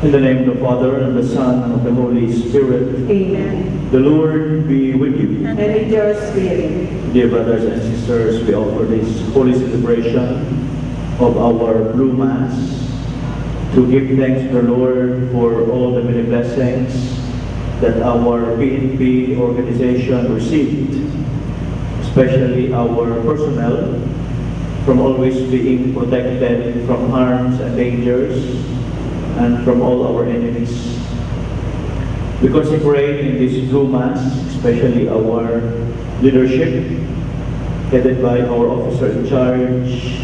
In the name of the Father, and the Son, and of the Holy Spirit. Amen. The Lord be with you. And with your spirit. Dear brothers and sisters, we offer this holy celebration of our Blue Mass to give thanks to the Lord for all the many blessings that our PNP organization received, especially our personnel, from always being protected from harms and dangers and from all our enemies. We consecrate in this Blue Mass, especially our leadership, headed by our officer in charge,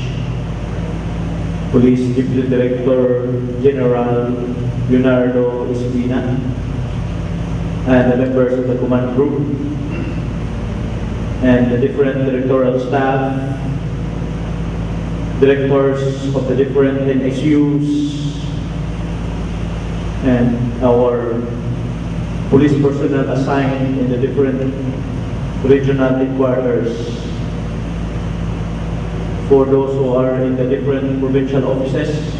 Police Deputy Director General Leonardo Espina, and the members of the command group, and the different directorial staff, directors of the different NSUs, and our police personnel assigned in the different regional headquarters, for those who are in the different provincial offices,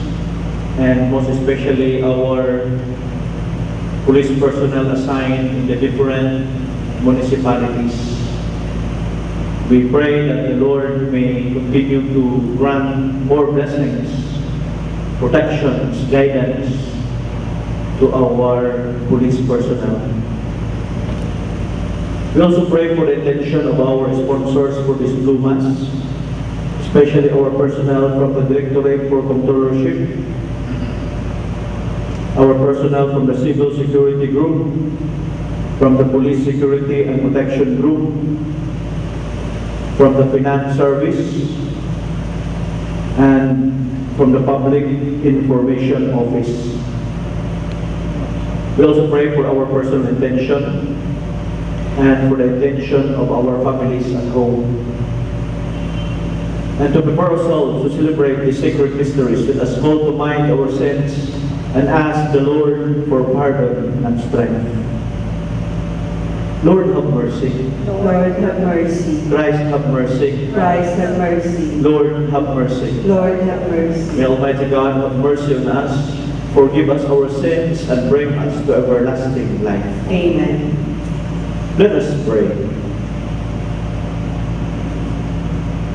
and most especially our police personnel assigned in the different municipalities. We pray that the Lord may continue to grant more blessings, protections, guidance to our police personnel. We also pray for the intention of our sponsors for this Blue Mass, especially our personnel from the Directorate for Controllership, our personnel from the Civil Security Group, from the Police Security and Protection Group, from the Finance Service, and from the Public Information Office. We also pray for our personal intention and for the intention of our families at home. And to prepare ourselves to celebrate these sacred mysteries, let us call to mind our sins and ask the Lord for pardon and strength. Lord, have mercy. Lord, have mercy. Christ, have mercy. Christ, have mercy. Lord, have mercy. Lord, have mercy. May Almighty God have mercy on us, forgive us our sins, and bring us to everlasting life. Amen. Let us pray.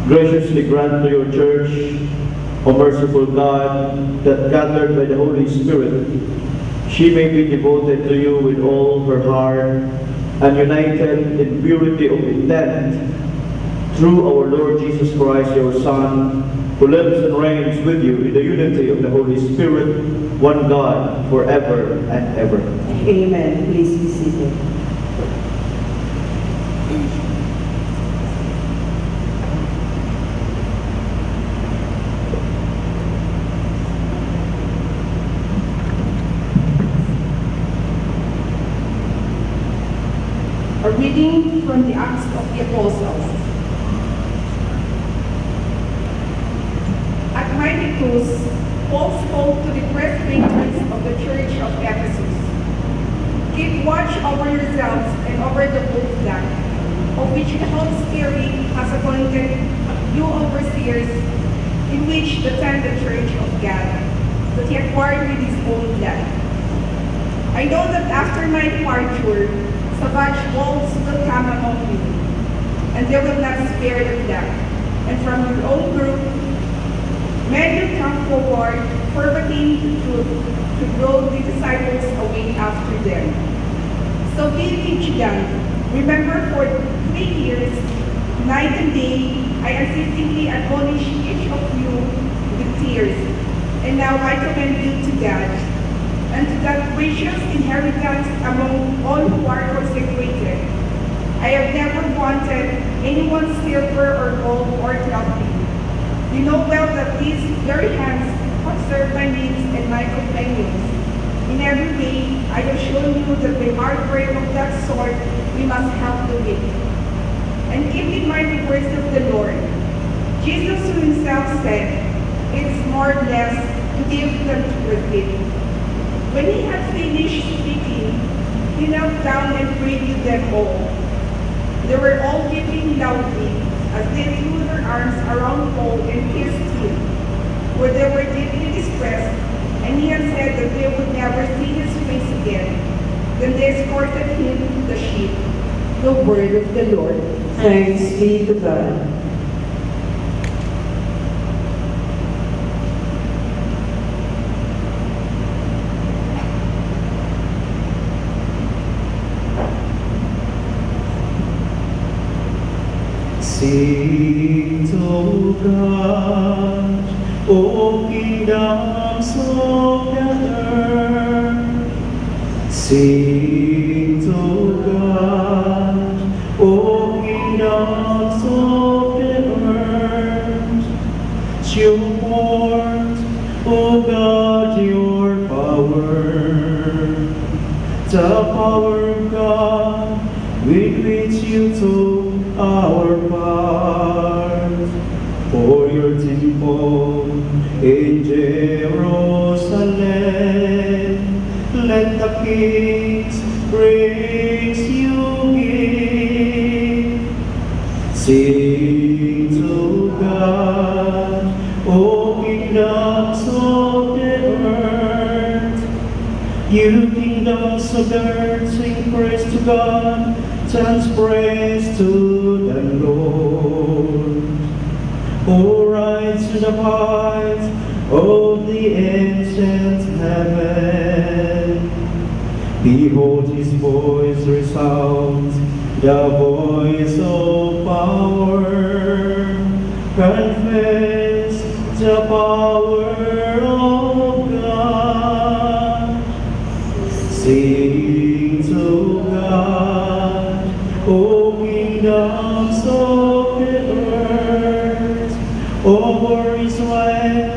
Graciously grant to your church, O merciful God, that gathered by the Holy Spirit, she may be devoted to you with all her heart and united in purity of intent through our Lord Jesus Christ, your Son, who lives and reigns with you in the unity of the Holy Spirit, one God, forever and ever. Amen. Please be seated. A reading from the Acts of the Apostles. At Miletus, Paul spoke to the presbyters of the church of Ephesus. Keep watch over yourselves and over the whole flock, of which the Holy Spirit has appointed you overseers, in which defend the church of God, that he acquired with his own blood. I know that after my departure, savage wolves will come among you, and they will not spare the flock. And from your own group, men will come forward, perverting the truth, to draw the disciples away after them. So be vigilant. Remember, for 3 years, night and day, I unceasingly admonish each of you with tears. And now I commend you to God, and to that precious inheritance among all who are consecrated. I have never wanted anyone's silver or gold or clothing. You know well that these very hands conserve my needs and my companions. In every way, I have shown you that by heartbreak of that sort, we must help the weak. And keep in mind the words of the Lord. Jesus who himself said, "It is more blessed to give than to receive." When he had finished speaking, he knelt down and prayed them all. They were all weeping loudly as they threw their arms around Paul and kissed him, for they were deeply distressed, and he had said that they would never the word of the Lord. Thanks be to God. Sing to God, O kingdoms of the earth. Sing to God, O kingdoms of the earth. Show forth, O God, your power, the power of God with which you took our part. For your temple in Jerusalem, let the kings praise you give. Sing to God, O kingdoms of the earth. You kingdoms of the earth, sing praise to God, chant praise to the Lord. O rise to the heights of the ancient heaven. Behold, his voice resounds, the voice of power. Confess the power of God. Sing to God, O kingdoms of the earth. Over Israel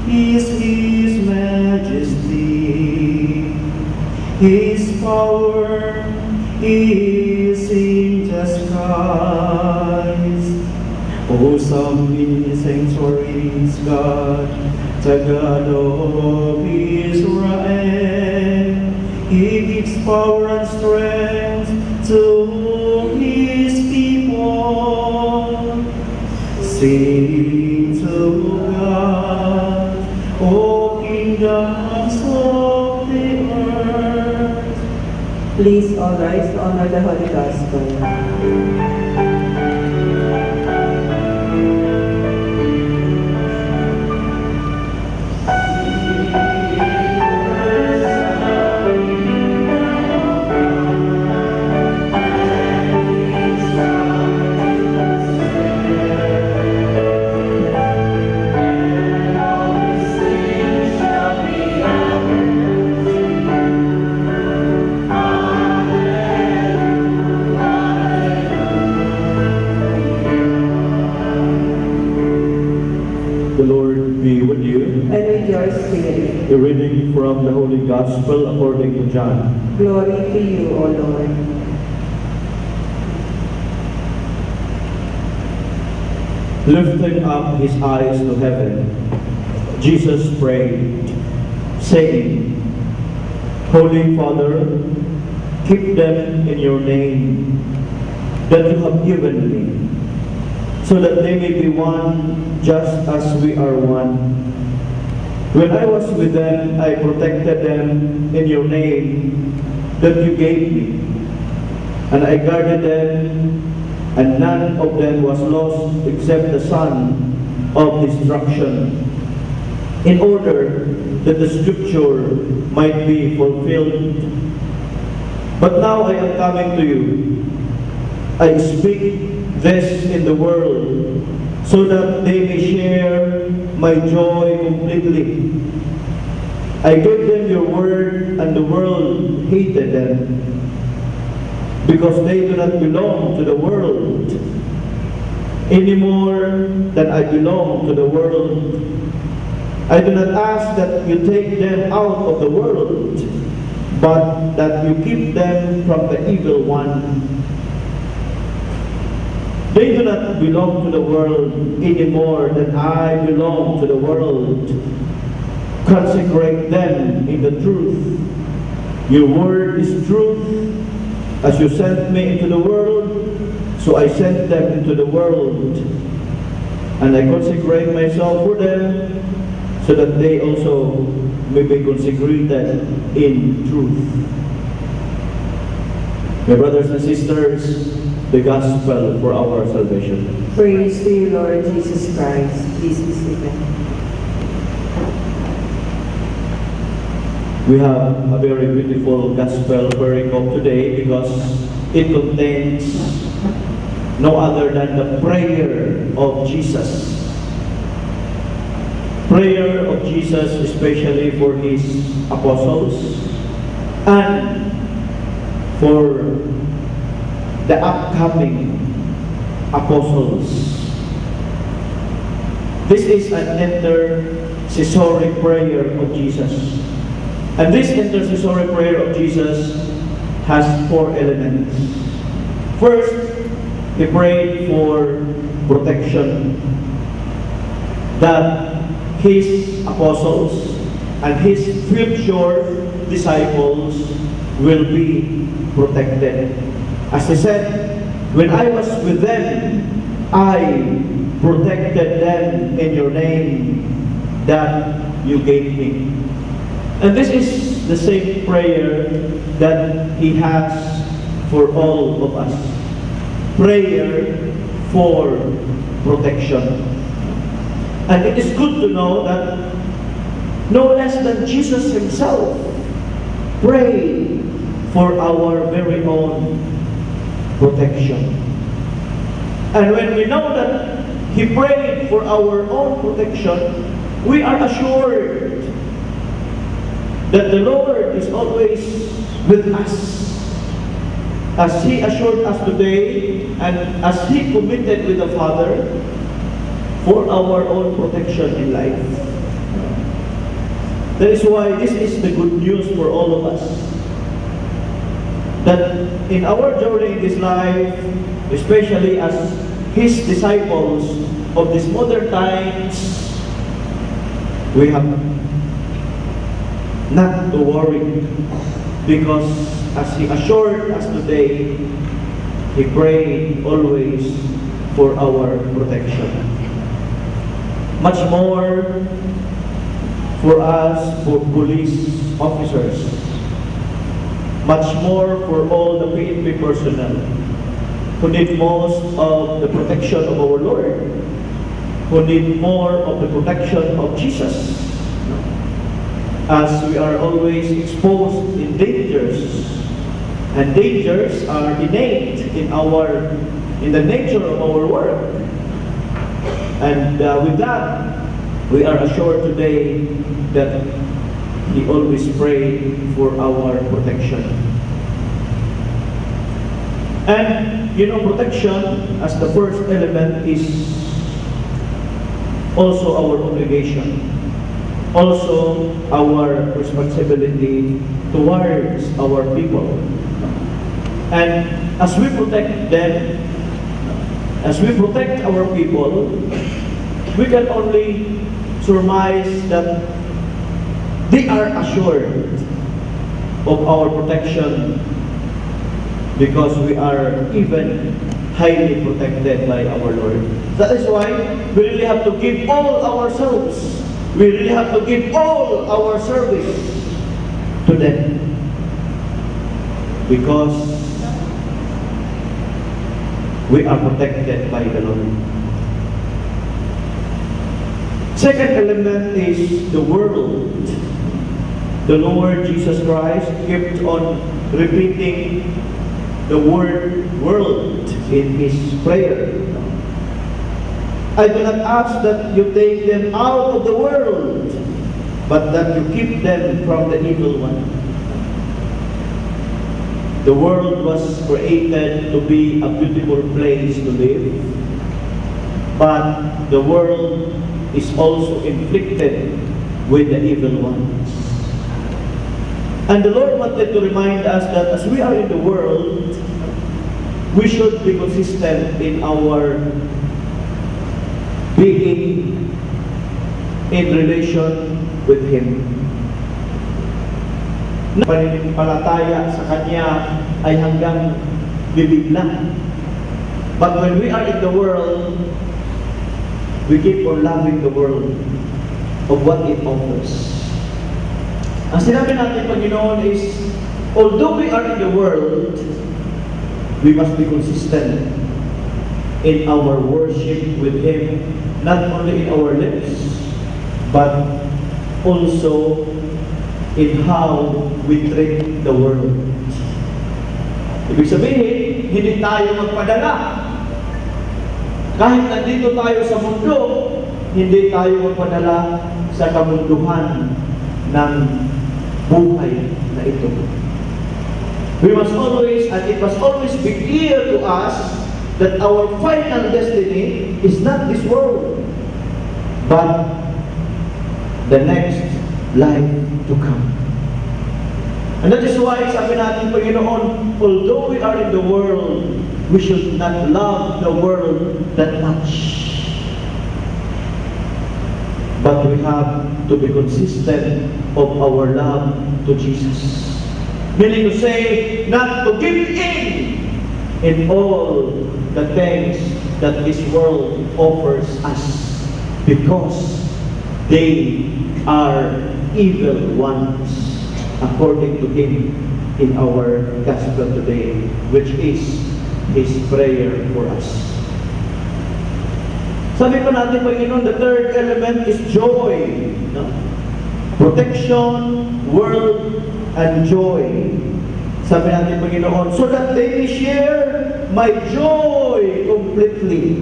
is his majesty. His power is in the skies. O some in his sanctuaries, God, the God of Israel. He gives power and strength to his people. Sing to God, O kingdoms of the earth. Please all rise to honor the Holy Gospel. The Lord be with you. And with your spirit. A reading from the Holy Gospel according to John. Glory to you, O Lord. Lifting up his eyes to heaven, Jesus prayed, saying, Holy Father, keep them in your name that you have given me, so that they may be one just as we are one. When I was with them, I protected them in your name that you gave me, and I guarded them, and none of them was lost except the son of destruction, in order that the scripture might be fulfilled. But now I am coming to you. I speak this in the world, so that they may share my joy completely. I gave them your word, and the world hated them, because they do not belong to the world, any more than I belong to the world. I do not ask that you take them out of the world, but that you keep them from the evil one. They do not belong to the world any more than I belong to the world. Consecrate them in the truth. Your word is truth. As you sent me into the world, so I sent them into the world. And I consecrate myself for them, so that they also may be consecrated in truth. My brothers and sisters, the gospel for our salvation. Praise to you, Lord Jesus Christ. Please be seated. We have a very beautiful gospel pericope today because it contains no other than the prayer of Jesus. Prayer of Jesus, especially for his apostles and for the upcoming apostles. This is an intercessory prayer of Jesus. And this intercessory prayer of Jesus has 4 elements. First, he prayed for protection, that his apostles and his future disciples will be protected. As he said, when I was with them, I protected them in your name that you gave me. And this is the same prayer that he has for all of us. Prayer for protection. And it is good to know that no less than Jesus himself prayed for our very own protection. And when we know that he prayed for our own protection, we are assured that the Lord is always with us. As he assured us today, and as he committed with the Father for our own protection in life. That is why this is the good news for all of us. That in our journey in this life, especially as his disciples of these modern times, we have not to worry, because as he assured us today, he prayed always for our protection. Much more for us, for police officers, much more for all the PNP personnel who need most of the protection of our Lord, who need more of the protection of Jesus. As we are always exposed in dangers, and dangers are innate in the nature of our work. And with that, we are assured today that he always prayed for our protection. And protection as the first element is also our obligation. Also, our responsibility towards our people. And as we protect them, as we protect our people, we can only surmise that they are assured of our protection because we are even highly protected by our Lord. That is why we really have to give all ourselves. We really have to give all our service to them, because we are protected by the Lord. Second element is the world. The Lord Jesus Christ kept on repeating the word world in his prayer. I do not ask that you take them out of the world, but that you keep them from the evil one. The world was created to be a beautiful place to live, but the world is also inflicted with the evil ones. And the Lord wanted to remind us that as we are in the world, we should be consistent in our being in relation with Him. Pananampalataya sa Kanya ay hanggang bibig lang. But when we are in the world, we keep on loving the world of what it offers. Ang sinabi natin, Panginoon, is although we are in the world, we must be consistent in our worship with Him, not only in our lips, but also in how we treat the world. Ibig sabihin, hindi tayo magpadala. Kahit nandito tayo sa mundo, hindi tayo magpadala sa kamunduhan ng buhay na ito. We must always, and it must always be clear to us that our final destiny is not this world, but the next life to come. And that is why sabi natin, Panginoon, although we are in the world, we should not love the world that much. But we have to be consistent of our love to Jesus. Meaning to say, not to give in all the things that this world offers us, because they are evil ones, according to Him in our gospel today, which is His prayer for us. Sabi pa natin, Panginoon, the third element is joy. No? Protection, world, and joy. Sabi natin, Panginoon, so that they may share my joy completely.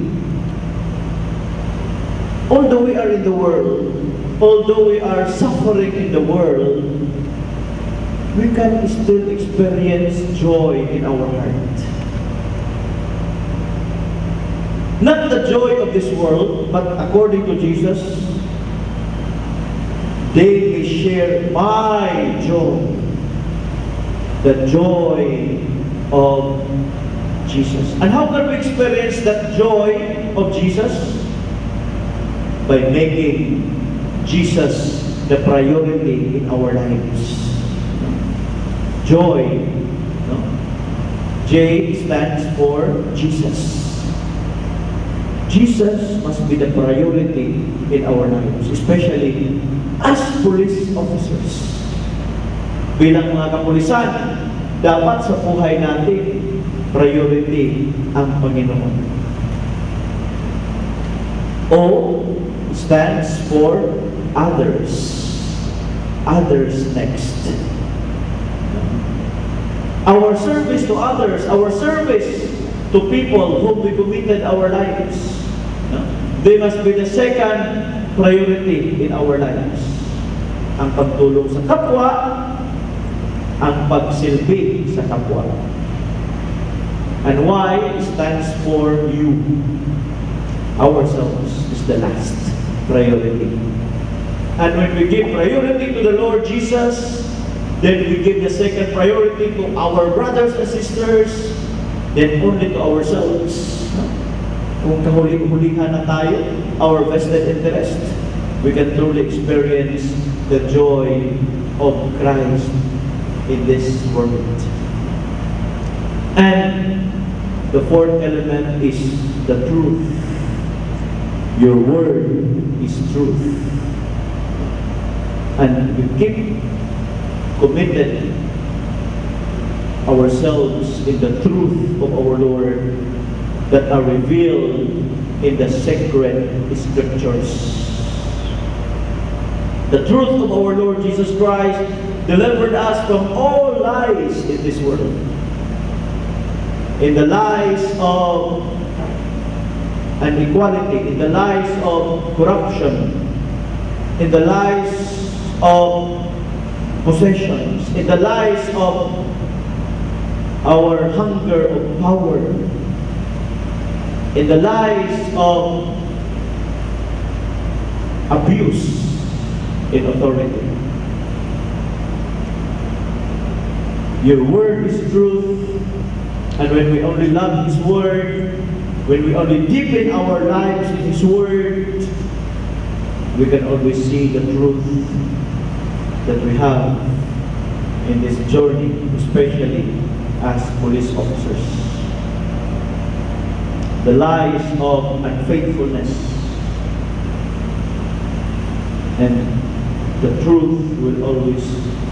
Although we are in the world, although we are suffering in the world, we can still experience joy in our heart. Not the joy of this world, but according to Jesus, they may share my joy, the joy of Jesus. And how can we experience that joy of Jesus? By making Jesus the priority in our lives. Joy. No? J stands for Jesus. Jesus must be the priority in our lives, especially as police officers. Bilang mga kapulisan, dapat sa buhay natin, priority ang Panginoon. O stands for others. Others next. Our service to others, our service to people whom we committed our lives, they must be the second priority in our lives. Ang pagtulong sa kapwa, ang pagsilbi sa kapwa. And Y stands for you. Ourselves is the last priority. And when we give priority to the Lord Jesus, then we give the second priority to our brothers and sisters, then only to ourselves. Kung kahuli-hulihan na tayo, our vested interest, we can truly experience the joy of Christ in this world. And the fourth element is the truth. Your word is truth. And we keep committed ourselves in the truth of our Lord that are revealed in the sacred scriptures. The truth of our Lord Jesus Christ delivered us from all lies in this world. In the lies of inequality, in the lies of corruption, in the lies of possessions, in the lies of our hunger of power, in the lies of abuse in authority. Your word is truth, and when we only love His word, when we only deepen our lives in His word, we can always see the truth that we have in this journey, especially as police officers. The lies of unfaithfulness and the truth will always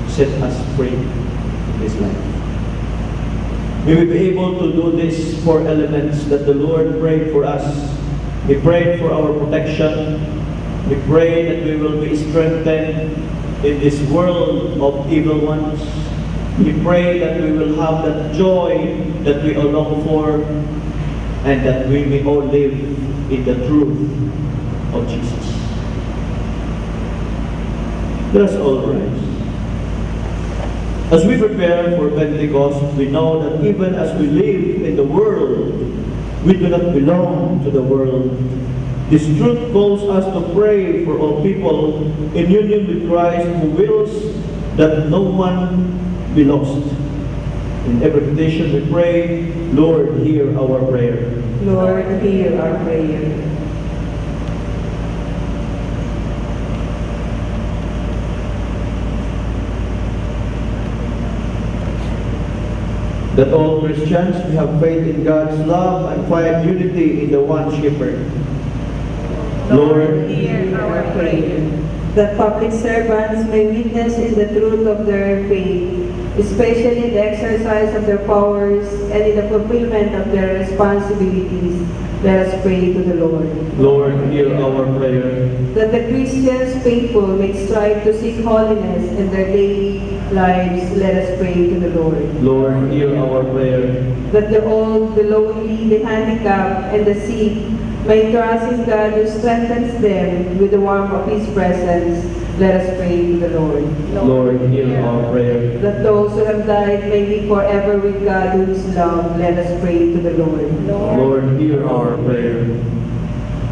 set us free in this life. May we be able to do these 4 elements that the Lord prayed for us. He prayed for our protection. We pray that we will be strengthened in this world of evil ones. We pray that we will have that joy that we all long for, and that we may all live in the truth of Jesus. Let us all rise. As we prepare for Pentecost, we know that even as we live in the world, we do not belong to the world. This truth calls us to pray for all people in union with Christ, who wills that no one be lost. In every petition we pray, Lord, hear our prayer. Lord, hear our prayer. That all Christians may have faith in God's love and find unity in the one Shepherd. Lord, hear our prayer. That public servants may witness in the truth of their faith, especially in the exercise of their powers and in the fulfillment of their responsibilities. Let us pray to the Lord. Lord, hear our prayer. That the Christians faithful may strive to seek holiness in their daily lives. Let us pray to the Lord. Lord, hear our prayer. That the old, the lonely, the handicapped, and the sick may trust in God who strengthens them with the warmth of His presence. Let us pray to the Lord. Lord, hear our prayer. That those who have died may be forever with God who is love. Let us pray to the Lord. Lord, hear our prayer.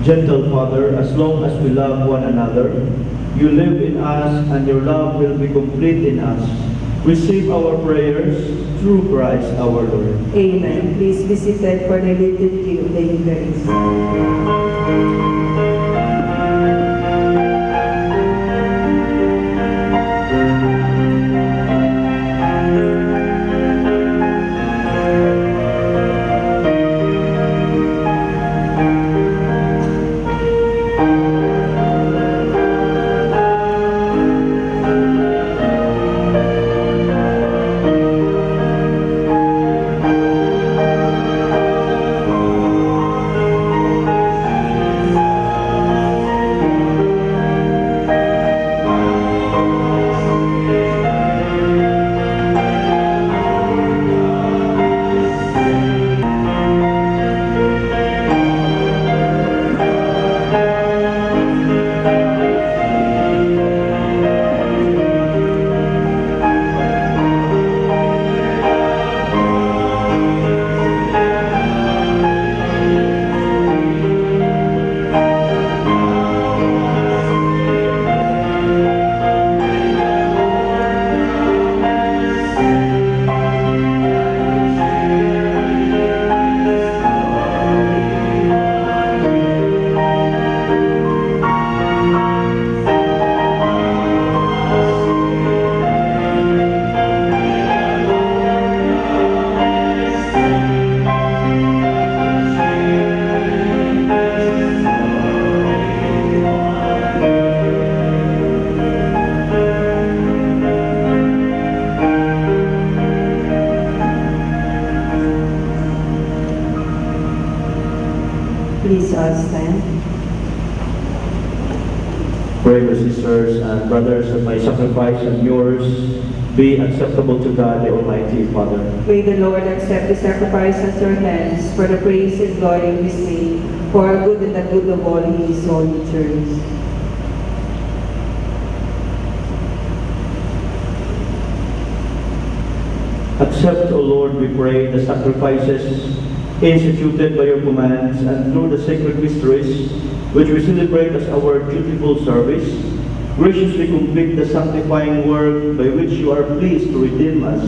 Gentle Father, as long as we love one another, you live in us and your love will be complete in us. Receive our prayers through Christ our Lord. Amen. Please be seated for the liturgy of the Eucharist. Please all stand. Pray, my sisters and brothers, that my sacrifice and yours be acceptable to God, the Almighty Father. May the Lord accept the sacrifice at your hands for the praise and glory of His name, for our good and the good of all His holy church. Accept, O Lord, we pray, the sacrifices instituted by your commands, and through the sacred mysteries, which we celebrate as our dutiful service, graciously complete the sanctifying work by which you are pleased to redeem us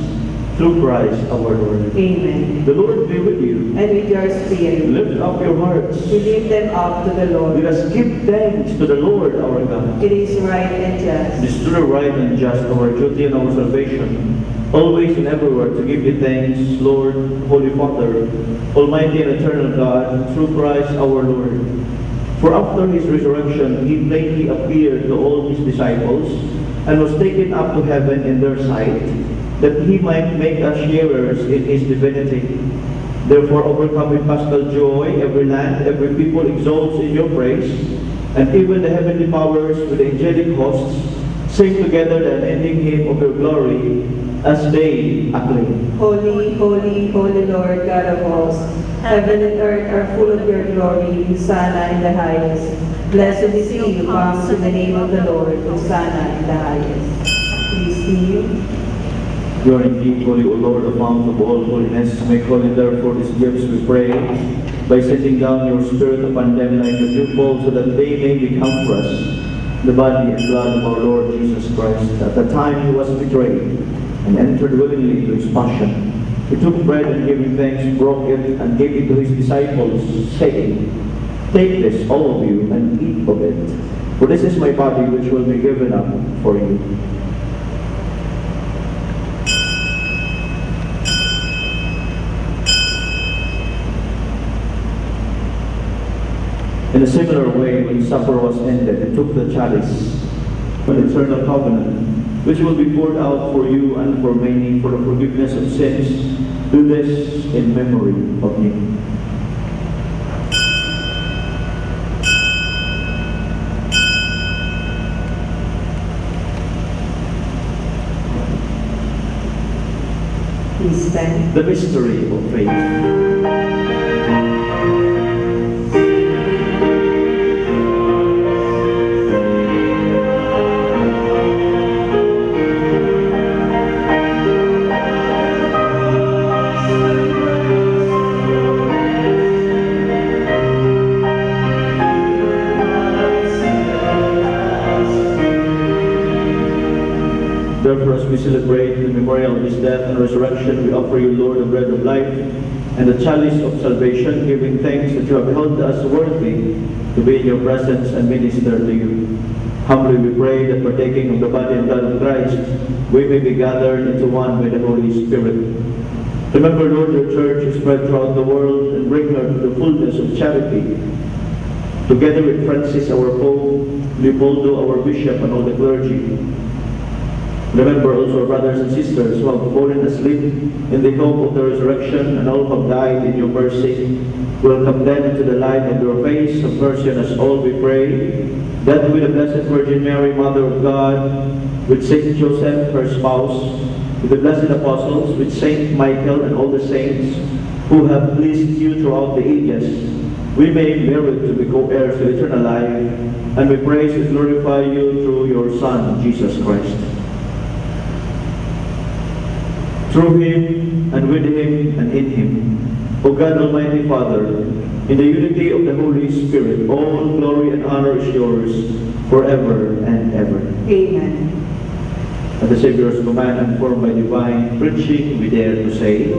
through Christ our Lord. Amen. The Lord be with you. And with your spirit, Lift up your hearts. we lift them up to the Lord. Let us give thanks to the Lord our God. It is right and just. It is truly right and just, our duty and our salvation, always and everywhere to give you thanks, Lord, Holy Father, Almighty and eternal God, through Christ our Lord. For after his resurrection, he plainly appeared to all his disciples and was taken up to heaven in their sight, that he might make us sharers in his divinity. Therefore, overcome with paschal joy, every land, every people exalts in your praise, and even the heavenly powers with the angelic hosts sing together the unending hymn of your glory as they acclaim. Holy, holy, holy Lord, God of hosts, heaven and earth are full of your glory. Hosanna in the highest. Blessed is he who comes in the name of the Lord. Hosanna in the highest. Please kneel. You are indeed holy, O Lord, the fount of all holiness. Make holy therefore these gifts, we pray, by sending down your Spirit upon them like a dewfall, so that they may become for us the body and blood of our Lord Jesus Christ. At the time he was betrayed and entered willingly into his passion, he took bread and giving thanks, broke it and gave it to his disciples, saying, "Take this, all of you, and eat of it, for this is my body which will be given up for you." In a similar way, when supper was ended, he took the chalice, an eternal covenant, which will be poured out for you and for many for the forgiveness of sins. Do this in memory of me. Please stand. The mystery of faith. Therefore, as we celebrate the memorial of his death and resurrection, we offer you, Lord, the bread of life and the chalice of salvation, giving thanks that you have held us worthy to be in your presence and minister to you. Humbly we pray that partaking of the body and blood of Christ, we may be gathered into one by the Holy Spirit. Remember, Lord, your church is spread throughout the world, and bring her to the fullness of charity. Together with Francis, our Pope, Leopoldo, our Bishop, and all the clergy. Remember also our brothers and sisters who have fallen asleep in the hope of the resurrection, and all who have died in your mercy. Welcome them into the light of your face. Have mercy on us all, we pray, that with the Blessed Virgin Mary, Mother of God, with Saint Joseph, her spouse, with the blessed apostles, with Saint Michael and all the saints who have pleased you throughout the ages, we may merit to be co-heirs to eternal life, and we praise and glorify you through your Son, Jesus Christ. Through him, and with him, and in him, O God, Almighty Father, in the unity of the Holy Spirit, all glory and honor is yours forever and ever. Amen. At the Savior's command, informed by divine preaching, we dare to say,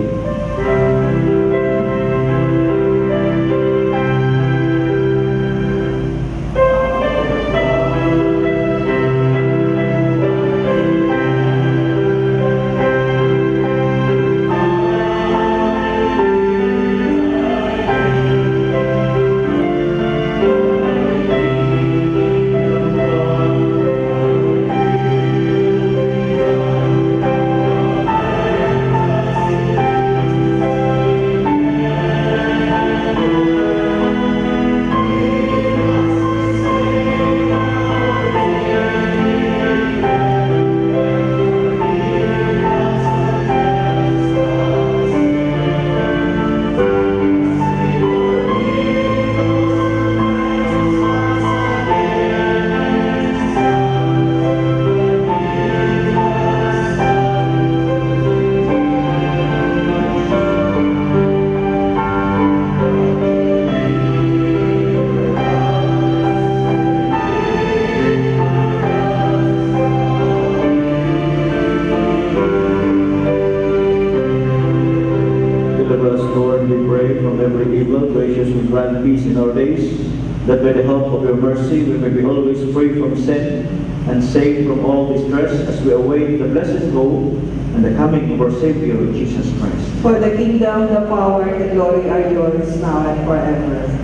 grant peace in our days, that by the help of your mercy we may be always free from sin and safe from all distress, as we await the blessed hope and the coming of our Savior, Jesus Christ. For the kingdom, the power, and the glory are yours now and forever.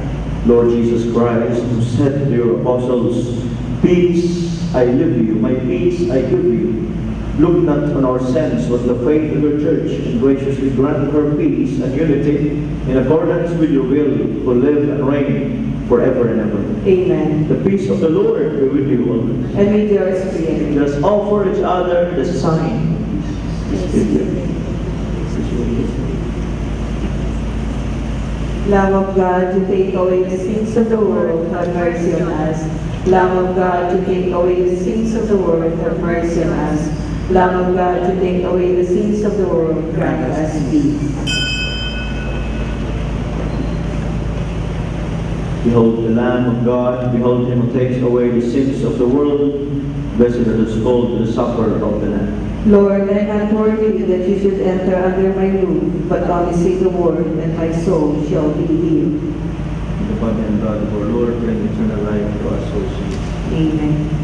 Lord Jesus Christ, who said to your apostles, "Peace I leave you, my peace I give you. Look not on our sins, but the faith of your church, and graciously grant her peace and unity in accordance with your will, who live and reign forever and ever. Amen. The peace of the Lord be with you always. And with your spirit. Just offer each other the sign. Lamb of God, to take away the sins of the world, have mercy on us. Lamb of God, to take away the sins of the world, have mercy on us. Lamb of God, to take away the sins of the world, grant us peace. Behold the Lamb of God, behold him who takes away the sins of the world. Blessed are those called to the supper of the Lamb. Lord, I am not worthy that you should enter under my roof, but only say the word, and my soul shall be healed. The body and blood of our Lord bring eternal life to us also. Amen.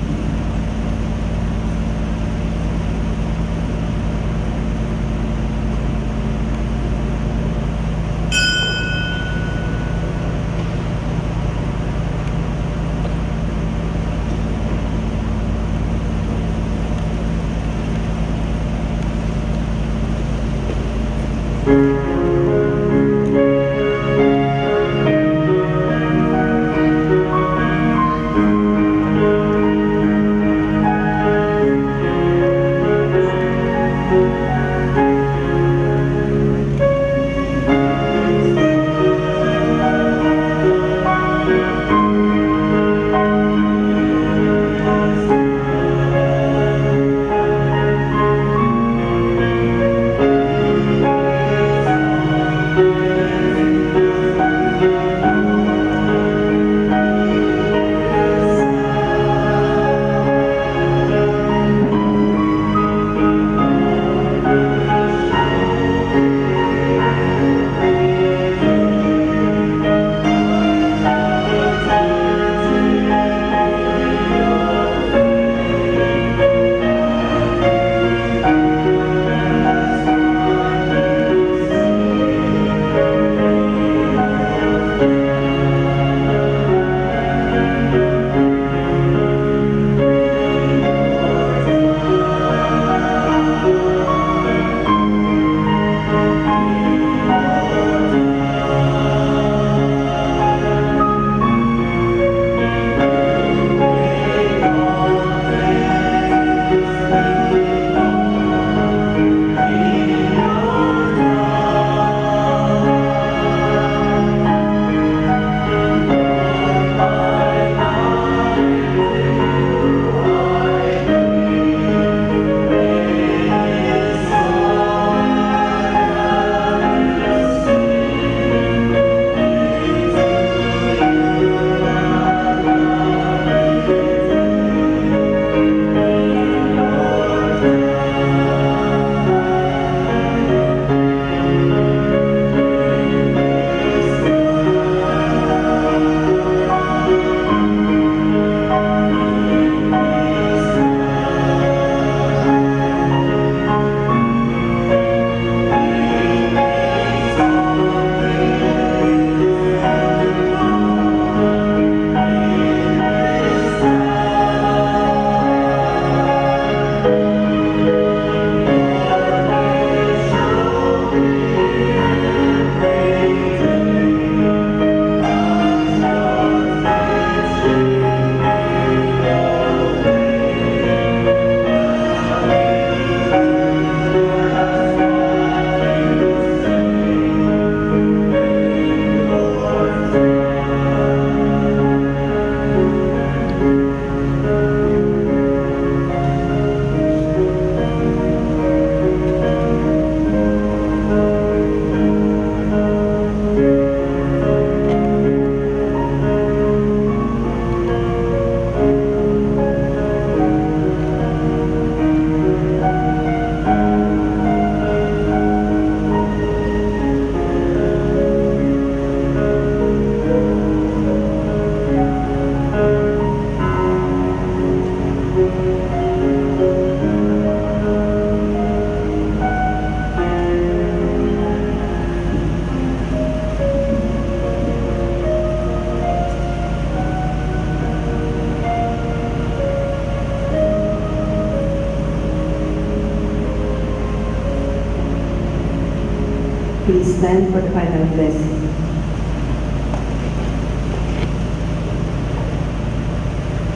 Please stand for the final blessing.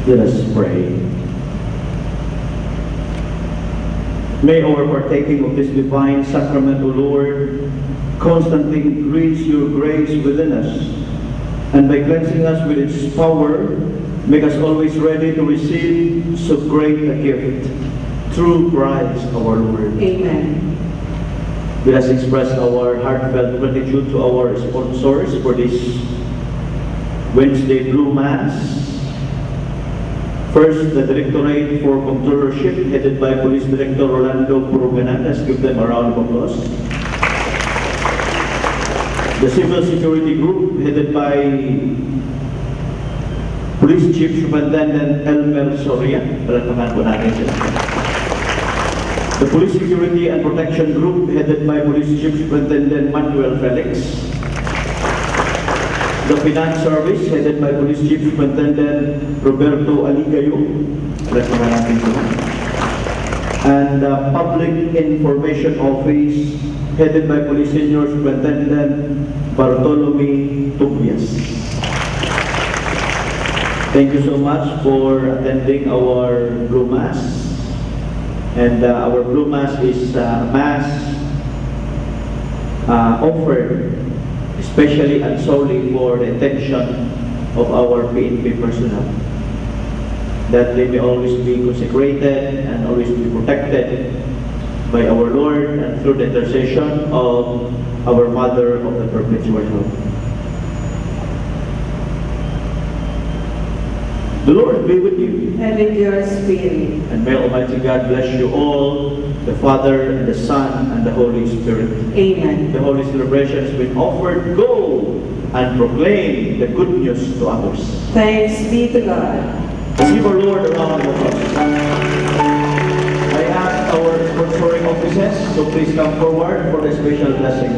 Let us pray. May our partaking of this divine sacrament, O Lord, constantly increase your grace within us, and by cleansing us with its power, make us always ready to receive so great a gift, through Christ our Lord. Amen. Let us express our heartfelt gratitude to our sponsors for this Wednesday Blue Mass. First, the Directorate for Controllership, headed by Police Director Rolando Puruganan. Let's give them a round of applause. The Civil Security Group, headed by Police Chief Superintendent Elmer Soria. Palakpakan po natin sila. The Police Security and Protection Group, headed by Police Chief Superintendent Manuel Felix. The Finance Service, headed by Police Chief Superintendent Roberto Aligayo. Palakpakan natin sila. And the Public Information Office, headed by Police Senior Superintendent Bartolome Tubias. Thank you so much for attending our Blue Mass. And our Blue Mass is Mass offered especially and solely for the attention of our PNP personnel, that they may always be consecrated and always be protected by our Lord and through the intercession of our Mother of the Perpetual Help. The Lord be with you. And with your spirit. And may Almighty God bless you all, the Father, and the Son, and the Holy Spirit. Amen. The Holy Celebration has been offered. Go and proclaim the good news to others. Thanks be to God. Let's give our Lord a round of applause. I ask our sponsoring officers to please come forward for the special blessing.